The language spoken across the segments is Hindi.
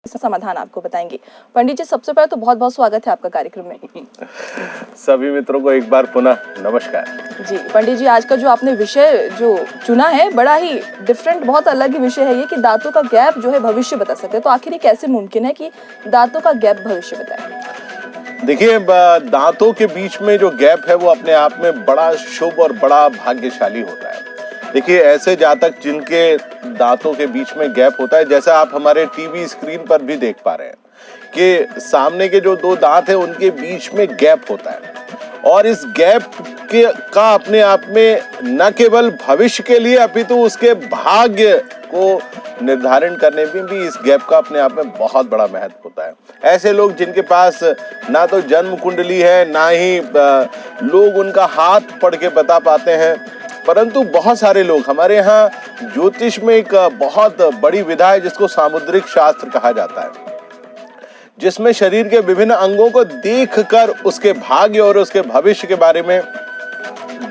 समाधान आपको बताएंगे। पंडित जी, सबसे पहले तो बहुत बहुत स्वागत है आपका कार्यक्रम में। सभी मित्रों को एक बार पुनः नमस्कार। जी पंडित जी, आज का जो आपने विषय जो चुना है बड़ा ही डिफरेंट, बहुत अलग ही विषय है ये कि दांतों का गैप जो है भविष्य बता सकते हैं। तो आखिर ये कैसे मुमकिन है कि दांतों का गैप भविष्य बताए? देखिए, दांतों के बीच में जो गैप है वो अपने आप में बड़ा शुभ और बड़ा भाग्यशाली होता है। देखिए, ऐसे जातक जिनके दांतों के बीच में गैप होता है, जैसा आप हमारे टीवी स्क्रीन पर भी देख पा रहे हैं कि सामने के जो दो दांत हैं उनके बीच में गैप होता है, और इस गैप के का अपने आप में न केवल भविष्य के लिए अपितु उसके भाग्य को निर्धारण करने में भी इस गैप का अपने आप में बहुत बड़ा महत्व होता है। ऐसे लोग जिनके पास ना तो जन्म कुंडली है, ना ही लोग उनका हाथ पढ़ के बता पाते हैं, परंतु बहुत सारे लोग हमारे यहाँ ज्योतिष में एक बहुत बड़ी विधा है जिसको सामुद्रिक शास्त्र कहा जाता है, जिसमें शरीर के विभिन्न अंगों को देखकर उसके भाग्य और उसके भविष्य के बारे में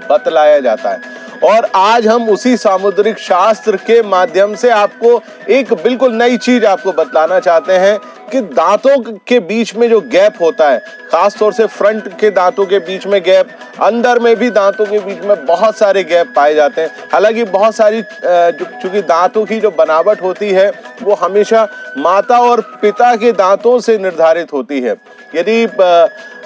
बतलाया जाता है। और आज हम उसी सामुद्रिक शास्त्र के माध्यम से आपको एक बिल्कुल नई चीज आपको बतलाना चाहते हैं कि दांतों के बीच में जो गैप होता है, खास तौर से फ्रंट के दांतों के बीच में गैप, अंदर में भी दांतों के बीच में बहुत सारे गैप पाए जाते हैं। हालांकि बहुत सारी चूंकि दांतों की जो बनावट होती है वो हमेशा माता और पिता के दांतों से निर्धारित होती है। यदि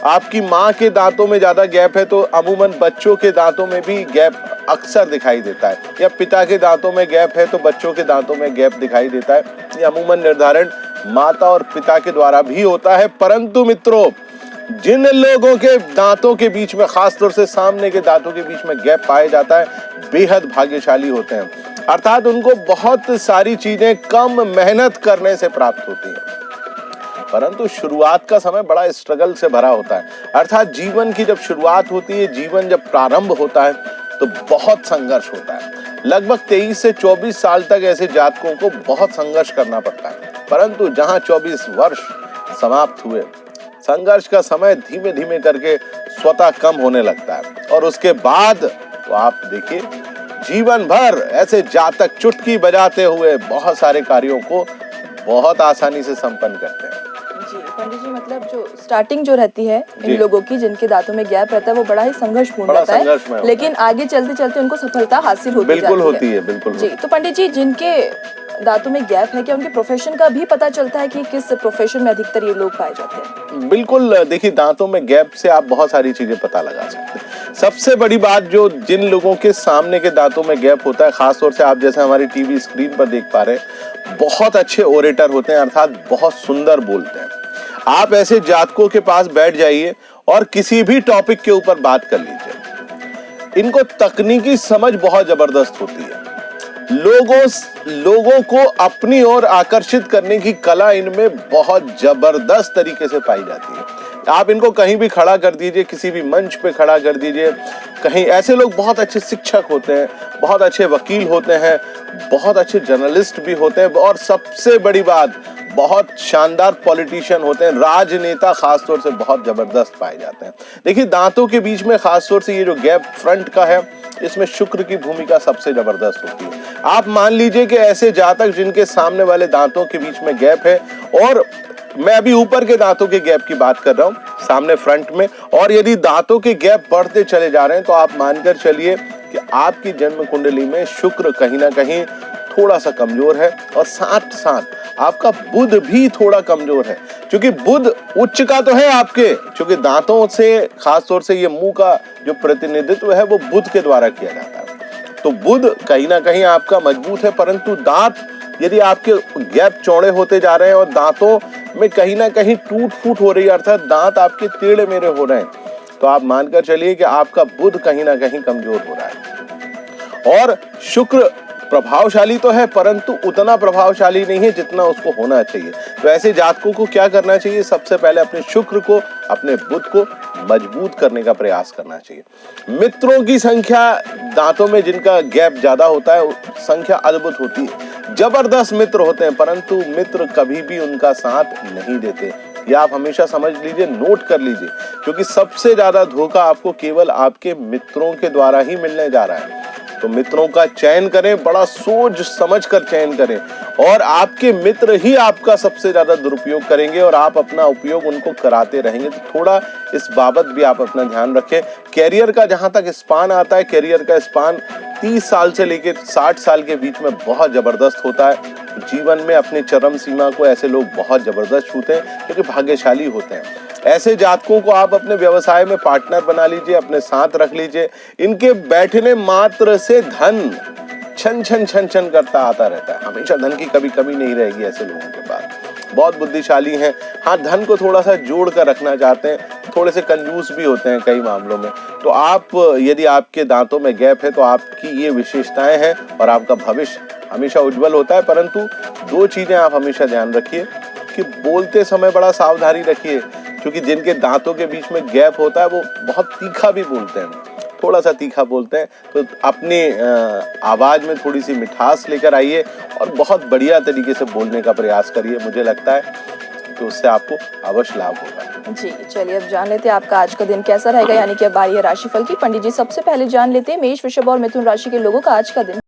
आपकी माँ के दांतों में ज्यादा गैप है तो अमूमन बच्चों के दांतों में भी गैप अक्सर दिखाई देता है, या पिता के दांतों में गैप है तो बच्चों के दांतों में गैप दिखाई देता है। ये अमूमन निर्धारण माता और पिता के द्वारा भी होता है। परंतु मित्रों, जिन लोगों के दांतों के बीच में, खास तौर से सामने के दांतों के बीच में गैप पाया जाता है, बेहद भाग्यशाली होते हैं। अर्थात उनको बहुत सारी चीजें कम मेहनत करने से प्राप्त होती हैं, परंतु शुरुआत का समय बड़ा स्ट्रगल से भरा होता है। अर्थात जीवन की जब शुरुआत होती है, जीवन जब प्रारंभ होता है तो बहुत संघर्ष होता है। लगभग 23 से 24 साल तक ऐसे जातकों को बहुत संघर्ष करना पड़ता है, परंतु जहां 24 वर्ष समाप्त हुए, संघर्ष का समय धीमे धीमे करके स्वतः कम होने लगता है, और उसके बाद तो आप देखिए जीवन भर ऐसे जातक चुटकी बजाते हुए बहुत सारे कार्यों को बहुत आसानी से संपन्न करते हैं। जी पंडित जी, मतलब जो स्टार्टिंग जो रहती है इन लोगों की जिनके दांतों में गैप रहता है वो बड़ा ही संघर्षपूर्ण रहता है, लेकिन आगे चलते चलते उनको सफलता हासिल होती है। बिल्कुल जी। तो पंडित जी, जिनके दांतों में गैप है, क्या उनके प्रोफेशन का भी पता चलता है कि किस प्रोफेशन में अधिकतर ये लोग पाए जाते हैं? बिल्कुल, देखिए, दांतों में गैप से आप बहुत सारी चीजें पता लगा सकते हैं। सबसे बड़ी बात, जो जिन लोगों के सामने के दांतों में गैप होता है, खासतौर से आप जैसे हमारी टीवी स्क्रीन पर देख पा रहे हैं, बहुत अच्छे ओरेटर होते हैं, अर्थात बहुत सुंदर बोलते हैं। आप ऐसे जातकों के पास बैठ जाइए और किसी भी टॉपिक के ऊपर बात कर लीजिए। इनको तकनीकी समझ बहुत जबरदस्त होती है। लोगों को अपनी ओर आकर्षित करने की कला इनमें बहुत जबरदस्त तरीके से पाई जाती है। आप इनको कहीं भी खड़ा कर दीजिए, किसी भी मंच पे खड़ा कर दीजिए, कहीं ऐसे लोग बहुत अच्छे शिक्षक होते हैं, बहुत अच्छे वकील होते हैं, बहुत अच्छे जर्नलिस्ट भी होते हैं, और सबसे बड़ी बात, बहुत शानदार पॉलिटिशियन होते हैं, राजनेता खासतौर से बहुत जबरदस्त पाए जाते हैं। देखिए, दांतों के बीच में खासतौर से ये जो गैप फ्रंट का है, इसमें शुक्र की भूमिका सबसे जबरदस्त होती है। आप मान लीजिए कि ऐसे जातक जिनके सामने वाले दांतों के बीच में गैप है, और मैं अभी ऊपर के दांतों के गैप की बात कर रहा हूं, सामने फ्रंट में, और यदि दांतों के गैप बढ़ते चले जा रहे हैं तो आप मानकर चलिए कि आपकी जन्म कुंडली में शुक्र कहीं ना कहीं थोड़ा सा कमजोर है, और साथ साथ आपका बुध भी थोड़ा कमजोर है। क्योंकि बुध उच्च का तो है आपके, क्योंकि दांतों से, खासतौर से ये मुंह का जो प्रतिनिधित्व है वो बुध के द्वारा किया जाता है, तो बुध कहीं ना कहीं आपका मजबूत है। परंतु दांत, यदि आपके गैप चौड़े होते जा रहे हैं और दांतों में कहीं ना कहीं टूट फूट हो रही है, अर्थात दांत आपके टेढ़े मेढ़े हो रहे हैं, तो आप मानकर चलिए कि आपका बुध कहीं ना कहीं कमजोर हो रहा है। और शुक्र प्रभावशाली तो है, परंतु उतना प्रभावशाली नहीं है जितना उसको होना चाहिए। तो ऐसे जातकों को क्या करना चाहिए? सबसे पहले अपने शुक्र को, अपने बुध को मजबूत करने का प्रयास करना चाहिए। मित्रों की संख्या, दांतों में जिनका गैप ज्यादा होता है, संख्या अद्भुत होती है, जबरदस्त मित्र होते हैं, परंतु मित्र कभी भी उनका साथ नहीं देते। ये आप हमेशा समझ लीजिए, नोट कर लीजिए, क्योंकि सबसे ज्यादा धोखा आपको केवल आपके मित्रों के द्वारा ही मिलने जा रहा है। तो मित्रों का चयन करें, बड़ा सोच समझ कर चयन करें, और आपके मित्र ही आपका सबसे ज्यादा दुरुपयोग करेंगे और आप अपना उपयोग उनको कराते रहेंगे। तो थोड़ा इस बाबत भी आप अपना ध्यान रखें। कैरियर का जहां तक स्पान आता है, कैरियर का स्पान 30 साल से लेकर 60 साल के बीच में बहुत जबरदस्त होता है। जीवन में अपनी चरम सीमा को ऐसे लोग बहुत जबरदस्त छूते हैं क्योंकि भाग्यशाली होते हैं। ऐसे जातकों को आप अपने व्यवसाय में पार्टनर बना लीजिए, अपने साथ रख लीजिए। इनके बैठने मात्र से धन छन छन छन छन करता आता रहता है, हमेशा धन की कभी कमी नहीं रहेगी ऐसे लोगों के पास। बहुत बुद्धिशाली हैं, हाँ धन को थोड़ा सा जोड़ कर रखना चाहते हैं, थोड़े से कंजूस भी होते हैं कई मामलों में। तो आप, यदि आपके दांतों में गैप है तो आपकी ये विशेषताएं हैं और आपका भविष्य हमेशा उज्जवल होता है। परंतु दो चीजें आप हमेशा ध्यान रखिए कि बोलते समय बड़ा सावधानी रखिए, क्योंकि जिनके दांतों के बीच में गैप होता है वो बहुत तीखा भी बोलते हैं, थोड़ा सा तीखा बोलते हैं। तो अपनी आवाज में थोड़ी सी मिठास लेकर आइए और बहुत बढ़िया तरीके से बोलने का प्रयास करिए। मुझे लगता है कि उससे आपको अवश्य लाभ होगा। जी चलिए, अब जान लेते हैं आपका आज का दिन कैसा रहेगा, यानी कि अब बारी है राशिफल की। पंडित जी सबसे पहले जान लेते हैं मेष, वृषभ और मिथुन राशि के लोगों का आज का दिन